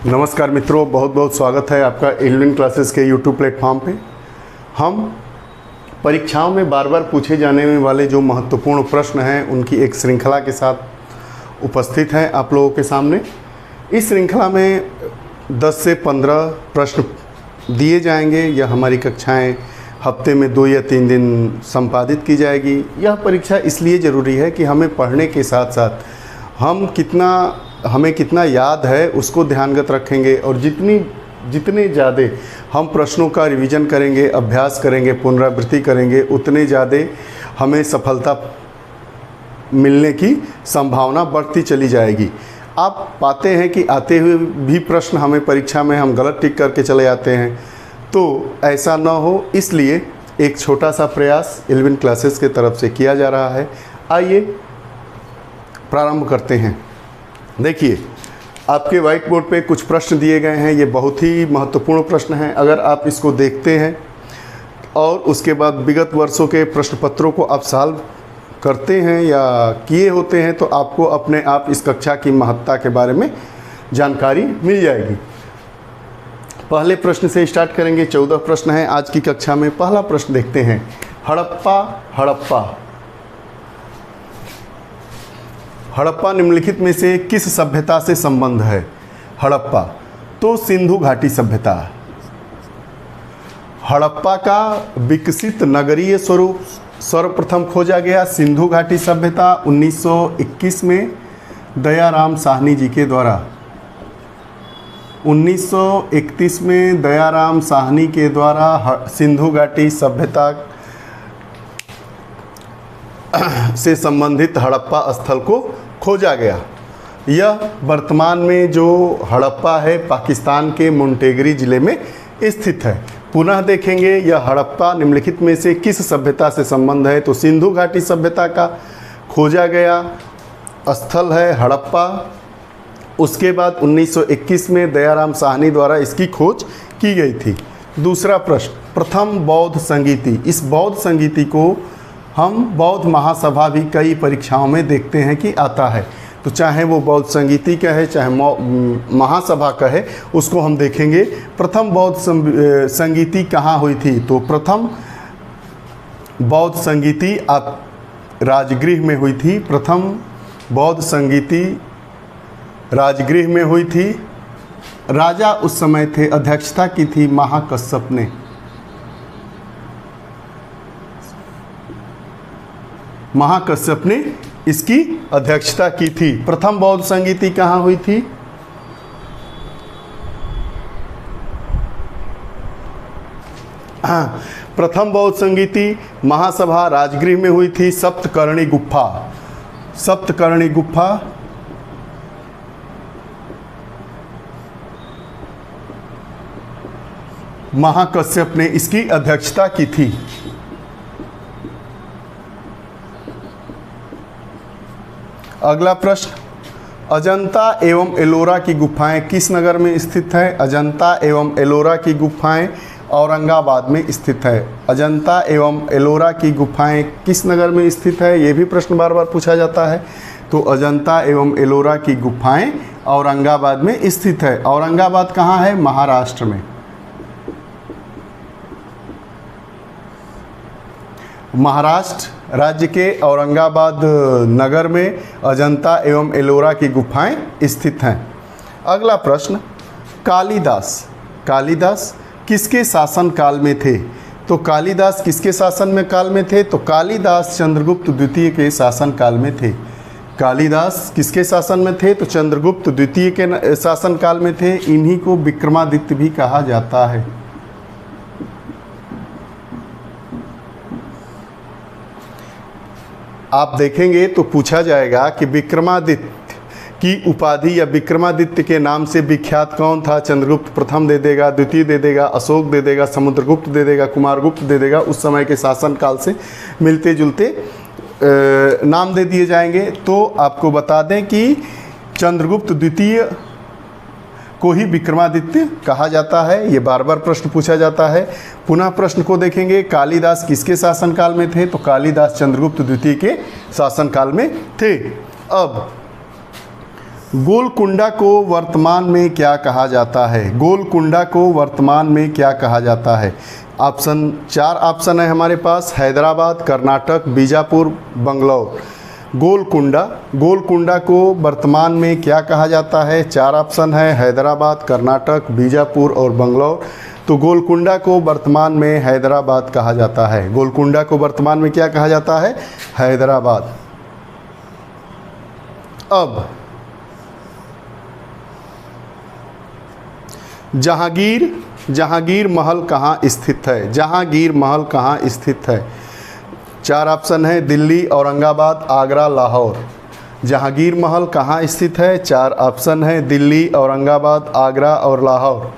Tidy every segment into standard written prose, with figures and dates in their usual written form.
नमस्कार मित्रों, बहुत बहुत स्वागत है आपका एलविन क्लासेस के यूट्यूब प्लेटफॉर्म पे। हम परीक्षाओं में बार बार पूछे जाने वाले जो महत्वपूर्ण प्रश्न हैं उनकी एक श्रृंखला के साथ उपस्थित हैं आप लोगों के सामने। इस श्रृंखला में 10 से 15 प्रश्न दिए जाएंगे। यह हमारी कक्षाएं हफ्ते में 2 या 3 दिन संपादित की जाएगी। यह परीक्षा इसलिए ज़रूरी है कि हमें पढ़ने के साथ साथ हमें कितना याद है उसको ध्यानगत रखेंगे, और जितने ज़्यादा हम प्रश्नों का रिवीजन करेंगे, अभ्यास करेंगे, पुनरावृत्ति करेंगे, उतने ज़्यादा हमें सफलता मिलने की संभावना बढ़ती चली जाएगी। आप पाते हैं कि आते हुए भी प्रश्न हमें परीक्षा में हम गलत टिक करके चले आते हैं, तो ऐसा ना हो इसलिए एक छोटा सा प्रयास एलविन क्लासेस के तरफ से किया जा रहा है। आइए प्रारंभ करते हैं। देखिए, आपके व्हाइट बोर्ड पे कुछ प्रश्न दिए गए हैं। ये बहुत ही महत्वपूर्ण प्रश्न हैं। अगर आप इसको देखते हैं और उसके बाद विगत वर्षों के प्रश्न पत्रों को आप सॉल्व करते हैं या किए होते हैं, तो आपको अपने आप इस कक्षा की महत्ता के बारे में जानकारी मिल जाएगी। पहले प्रश्न से स्टार्ट करेंगे। 14 प्रश्न हैं आज की कक्षा में। पहला प्रश्न देखते हैं। हड़प्पा निम्नलिखित में से किस सभ्यता से संबंध है? हड़प्पा तो सिंधु घाटी सभ्यता। हड़प्पा का विकसित नगरीय स्वरूप सर्वप्रथम खोजा गया सिंधु घाटी सभ्यता 1921 में दयाराम साहनी जी के द्वारा। 1931 में दयाराम साहनी के द्वारा सिंधु घाटी सभ्यता से संबंधित हड़प्पा स्थल को खोजा गया। यह वर्तमान में जो हड़प्पा है पाकिस्तान के मुंटेगरी ज़िले में स्थित है। पुनः देखेंगे, यह हड़प्पा निम्नलिखित में से किस सभ्यता से संबंध है? तो सिंधु घाटी सभ्यता का खोजा गया स्थल है हड़प्पा। उसके बाद 1921 में दयाराम साहनी द्वारा इसकी खोज की गई थी। दूसरा प्रश्न, प्रथम बौद्ध संगीति। इस बौद्ध संगीति को हम बौद्ध महासभा भी कई परीक्षाओं में देखते हैं कि आता है, तो चाहे वो बौद्ध संगीति का है चाहे महासभा का है, उसको हम देखेंगे। प्रथम बौद्ध संगीति कहाँ हुई थी? तो प्रथम बौद्ध संगीति राजगृह में हुई थी। प्रथम बौद्ध संगीति राजगृह में हुई थी। राजा उस समय थे, अध्यक्षता की थी महाकश्यप ने। महाकश्यप ने इसकी अध्यक्षता की थी। प्रथम बौद्ध संगीति कहाँ हुई थी? हाँ, प्रथम बौद्ध संगीति महासभा राजगृह में हुई थी। सप्तकर्णी गुफा महाकश्यप ने इसकी अध्यक्षता की थी। अगला प्रश्न, अजंता एवं एलोरा की गुफाएं किस नगर में स्थित है? अजंता एवं एलोरा की गुफाएं औरंगाबाद में स्थित है। अजंता एवं एलोरा की गुफाएं किस नगर में स्थित है? ये भी प्रश्न बार बार पूछा जाता है। तो अजंता एवं एलोरा की गुफाएं औरंगाबाद में स्थित है। औरंगाबाद कहाँ है? महाराष्ट्र में। महाराष्ट्र राज्य के औरंगाबाद नगर में अजंता एवं एलोरा की गुफाएं स्थित हैं। अगला प्रश्न, कालिदास किसके शासन काल में थे? तो कालिदास किसके शासन काल में थे? तो कालिदास चंद्रगुप्त द्वितीय के शासन काल में थे। कालिदास किसके शासन में थे? तो चंद्रगुप्त द्वितीय के शासन काल में थे। इन्हीं को विक्रमादित्य भी कहा जाता है। आप देखेंगे तो पूछा जाएगा कि विक्रमादित्य की उपाधि या विक्रमादित्य के नाम से विख्यात कौन था? चंद्रगुप्त प्रथम दे देगा, द्वितीय दे देगा, अशोक दे देगा, समुद्रगुप्त दे देगा, कुमारगुप्त दे देगा। उस समय के शासन काल से मिलते जुलते नाम दे दिए जाएंगे। तो आपको बता दें कि चंद्रगुप्त द्वितीय को ही विक्रमादित्य कहा जाता है। ये बार बार प्रश्न पूछा जाता है। पुनः प्रश्न को देखेंगे, कालिदास किसके शासनकाल में थे? तो कालिदास चंद्रगुप्त द्वितीय के शासनकाल में थे। अब गोलकुंडा को वर्तमान में क्या कहा जाता है? गोलकुंडा को वर्तमान में क्या कहा जाता है? चार ऑप्शन है हमारे पास, हैदराबाद, कर्नाटक, बीजापुर, बंगलौर। गोलकुंडा को वर्तमान में क्या कहा जाता है? चार ऑप्शन है, हैदराबाद, कर्नाटक, बीजापुर और बंगलौर। तो गोलकुंडा को वर्तमान में हैदराबाद कहा जाता है। गोलकुंडा को वर्तमान में क्या कहा जाता है? हैदराबाद। अब जहांगीर महल कहाँ स्थित है? जहांगीर महल कहाँ स्थित है? चार ऑप्शन है, दिल्ली, औरंगाबाद, आगरा, लाहौर। जहांगीर महल कहाँ स्थित है? चार ऑप्शन है, दिल्ली, औरंगाबाद, आगरा और लाहौर।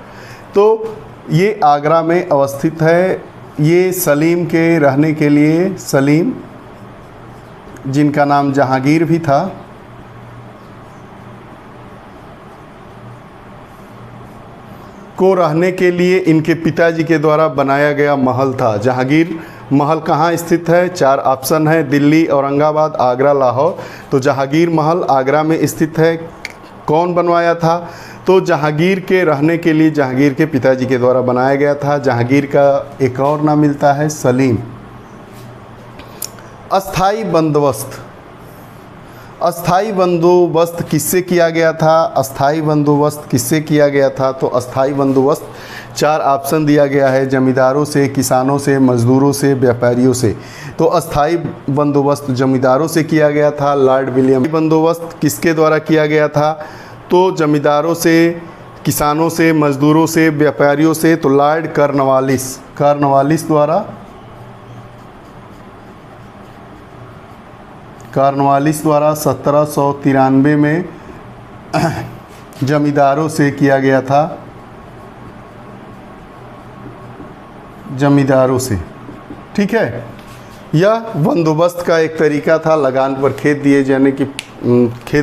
तो ये आगरा में अवस्थित है। ये सलीम के रहने के लिए, सलीम जिनका नाम जहांगीर भी था, को रहने के लिए इनके पिताजी के द्वारा बनाया गया महल था। जहांगीर महल कहाँ स्थित है? चार ऑप्शन है, दिल्ली, औरंगाबाद, आगरा, लाहौर। तो जहांगीर महल आगरा में स्थित है। कौन बनवाया था? तो जहांगीर के रहने के लिए जहांगीर के पिताजी के द्वारा बनाया गया था। जहांगीर का एक और नाम मिलता है सलीम। अस्थाई बंदोबस्त, अस्थाई बंदोबस्त किससे किया गया था? अस्थाई बंदोबस्त किससे किया गया था? तो अस्थाई बंदोबस्त चार ऑप्शन दिया गया है, जमींदारों से, किसानों से, मजदूरों से, व्यापारियों से। तो अस्थाई बंदोबस्त जमींदारों से किया गया था। Lord William. बंदोबस्त किसके द्वारा किया गया था? तो जमींदारों से, किसानों से, मजदूरों से, व्यापारियों से। तो लॉर्ड कॉर्नवालिस द्वारा 1793 में जमींदारों से किया गया था। जमींदारों से, ठीक है। यह बंदोबस्त का एक तरीका था, लगान पर खेत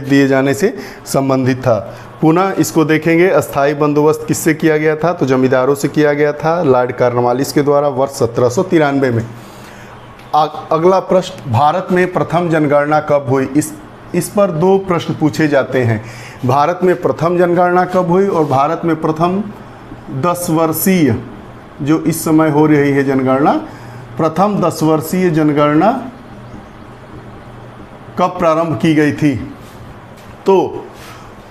दिए जाने से संबंधित था। पुनः इसको देखेंगे, अस्थाई बंदोबस्त किससे किया गया था? तो जमींदारों से किया गया था, लॉर्ड कॉर्नवालिस के द्वारा, वर्ष 1793 में। अगला प्रश्न, भारत में प्रथम जनगणना कब हुई? इस पर दो प्रश्न पूछे जाते हैं। भारत में प्रथम जनगणना कब हुई और भारत में प्रथम 10 वर्षीय जो इस समय हो रही है जनगणना, प्रथम 10 वर्षीय जनगणना कब प्रारंभ की गई थी? तो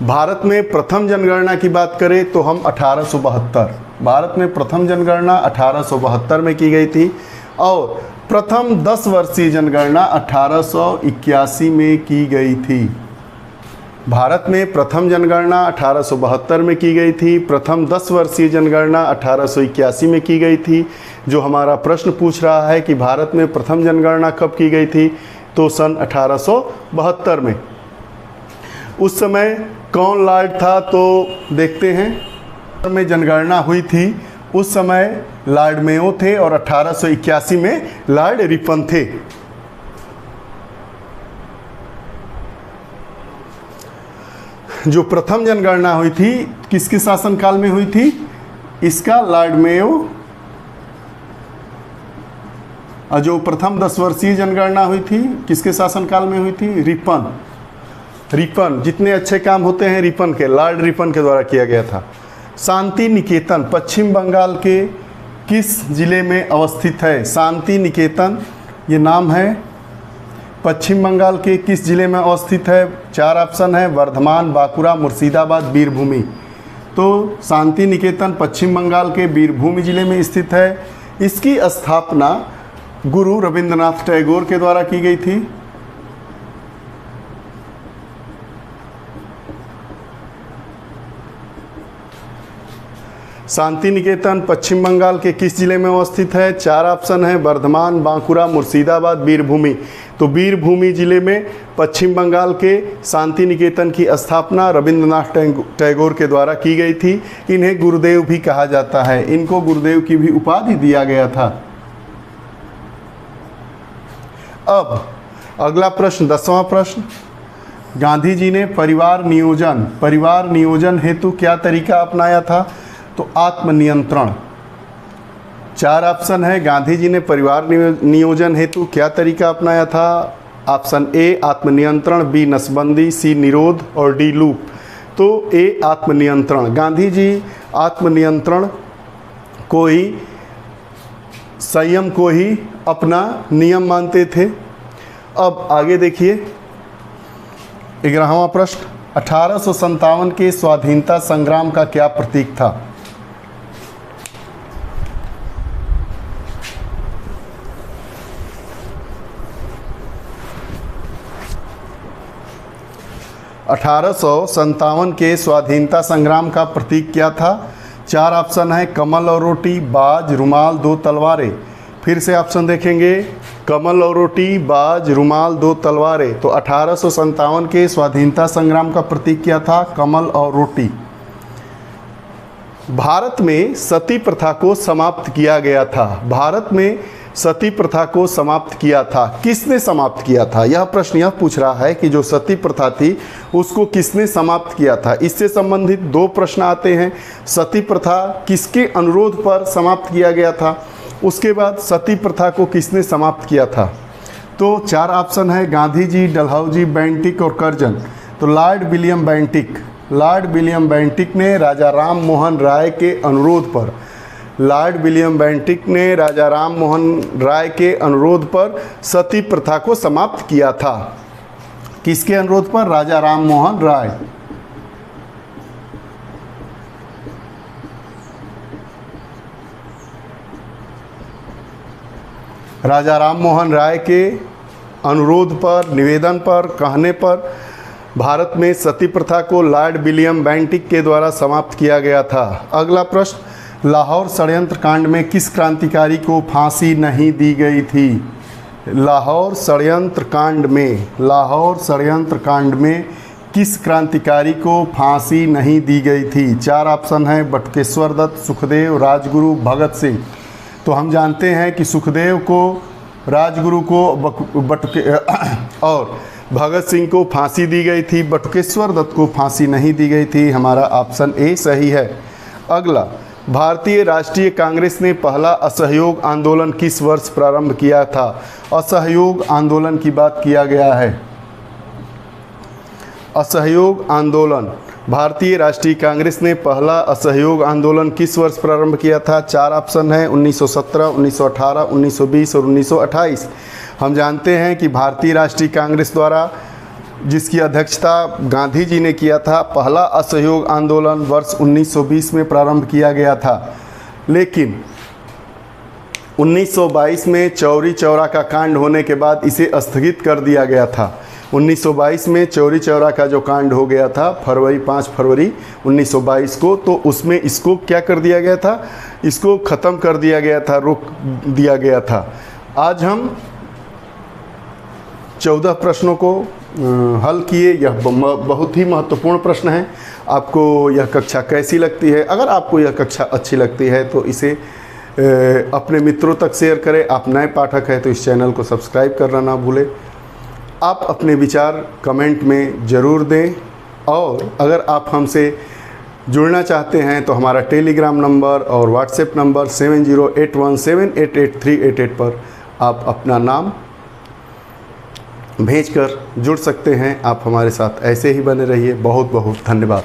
भारत में प्रथम जनगणना की बात करें तो हम 1872, भारत में प्रथम जनगणना 1872 में की गई थी और प्रथम 10 वर्षीय जनगणना 1881 में की गई थी। भारत में प्रथम जनगणना 1872 में की गई थी, प्रथम 10 वर्षीय जनगणना 1881 में की गई थी। जो हमारा प्रश्न पूछ रहा है कि भारत में प्रथम जनगणना कब की गई थी, तो सन 1872 में। उस समय कौन लॉर्ड था? तो देखते हैं। में जनगणना हुई थी उस समय लॉर्ड मेयो थे और 1881 में लॉर्ड रिपन थे। जो प्रथम जनगणना हुई थी किसके शासनकाल में हुई थी? इसका लॉर्ड मेयो। और जो प्रथम 10 वर्षीय जनगणना हुई थी किसके शासनकाल में हुई थी? रिपन। जितने अच्छे काम होते हैं रिपन के, लॉर्ड रिपन के द्वारा किया गया था। शांति निकेतन पश्चिम बंगाल के किस जिले में अवस्थित है? शांति निकेतन ये नाम है, पश्चिम बंगाल के किस जिले में अवस्थित है? 4 ऑप्शन है, वर्धमान, बांकुड़ा, मुर्शिदाबाद, बीरभूमि। तो शांति निकेतन पश्चिम बंगाल के बीरभूमि जिले में स्थित है। इसकी स्थापना गुरु रविंद्रनाथ टैगोर के द्वारा की गई थी। शांति निकेतन पश्चिम बंगाल के किस जिले में अवस्थित है? 4 ऑप्शन है, वर्धमान, बांकुड़ा, मुर्शिदाबाद, बीरभूमि। तो बीरभूमि जिले में पश्चिम बंगाल के शांति निकेतन की स्थापना रविंद्रनाथ टैगोर के द्वारा की गई थी। इन्हें गुरुदेव भी कहा जाता है, इनको गुरुदेव की भी उपाधि दिया गया था। अब अगला प्रश्न, 10वां प्रश्न, गांधी जी ने परिवार नियोजन हेतु क्या तरीका अपनाया था? तो आत्मनियंत्रण। 4 ऑप्शन है, गांधी जी ने परिवार नियोजन हेतु क्या तरीका अपनाया था? ऑप्शन ए आत्मनियंत्रण, बी नसबंदी, सी निरोध और डी लूप। तो ए आत्मनियंत्रण। गांधी जी आत्मनियंत्रण को ही, संयम को ही अपना नियम मानते थे। अब आगे देखिए 11वां प्रश्न, 1857 के स्वाधीनता संग्राम का क्या प्रतीक था? (1857 के स्वाधीनता संग्राम का प्रतीक क्या था? 4 ऑप्शन है, कमल और रोटी, बाज, रुमाल, 2 तलवारें। फिर से ऑप्शन देखेंगे, कमल और रोटी, बाज, रुमाल, 2 तलवारें। तो 1857 के स्वाधीनता संग्राम का प्रतीक क्या था? कमल और रोटी। भारत में सती प्रथा को समाप्त किया गया था। भारत में सती प्रथा को समाप्त किया था, किसने समाप्त किया था? यह प्रश्न यह पूछ रहा है कि जो सती प्रथा थी उसको किसने समाप्त किया था। इससे संबंधित 2 प्रश्न आते हैं। सती प्रथा किसके अनुरोध पर समाप्त किया गया था, उसके बाद सती प्रथा को किसने समाप्त किया था। तो 4 ऑप्शन है, गांधी जी, डलहौजी, बेंटिक और कर्जन। तो Lord William Bentinck, Lord William Bentinck ने राजा राम मोहन राय के अनुरोध पर, लॉर्ड विलियम बेंटिक ने राजा राम मोहन राय के अनुरोध पर सती प्रथा को समाप्त किया था। किसके अनुरोध पर? राजा राम मोहन राय। राजा राम मोहन राय के अनुरोध पर, निवेदन पर, कहने पर भारत में सती प्रथा को लॉर्ड विलियम बेंटिक के द्वारा समाप्त किया गया था। अगला प्रश्न, लाहौर षड्यंत्र कांड में किस क्रांतिकारी को फांसी नहीं दी गई थी? लाहौर षड्यंत्र कांड में, लाहौर षड्यंत्र कांड में किस क्रांतिकारी को फांसी नहीं दी गई थी? 4 ऑप्शन है, बटुकेश्वर दत्त, सुखदेव, राजगुरु, भगत सिंह। तो हम जानते हैं कि सुखदेव को, राजगुरु को और भगत सिंह को फांसी दी गई थी, बटुकेश्वर दत्त को फांसी नहीं दी गई थी। हमारा ऑप्शन ए सही है। अगला, भारतीय राष्ट्रीय कांग्रेस ने पहला असहयोग आंदोलन किस वर्ष प्रारंभ किया था? असहयोग आंदोलन की बात किया गया है। असहयोग आंदोलन, भारतीय राष्ट्रीय कांग्रेस ने पहला असहयोग आंदोलन किस वर्ष प्रारंभ किया था? 4 ऑप्शन है, 1917, 1918, 1920 और 1928। हम जानते हैं कि भारतीय राष्ट्रीय कांग्रेस द्वारा, जिसकी अध्यक्षता गांधी जी ने किया था, पहला असहयोग आंदोलन वर्ष 1920 में प्रारंभ किया गया था। लेकिन 1922 में चौरी चौरा का कांड होने के बाद इसे स्थगित कर दिया गया था। 1922 में चौरी चौरा का जो कांड हो गया था, 5 फरवरी 1922 को, तो उसमें इसको क्या कर दिया गया था? इसको ख़त्म कर दिया गया था, रोक दिया गया था। आज हम 14 प्रश्नों को हल किए। यह बहुत ही महत्वपूर्ण प्रश्न है। आपको यह कक्षा कैसी लगती है? अगर आपको यह कक्षा अच्छी लगती है तो इसे अपने मित्रों तक शेयर करें। आप नए पाठक हैं तो इस चैनल को सब्सक्राइब करना ना भूलें। आप अपने विचार कमेंट में ज़रूर दें, और अगर आप हमसे जुड़ना चाहते हैं तो हमारा टेलीग्राम नंबर और व्हाट्सएप नंबर 7081788388 पर आप अपना नाम भेजकर जुड़ सकते हैं। आप हमारे साथ ऐसे ही बने रहिए। बहुत बहुत धन्यवाद।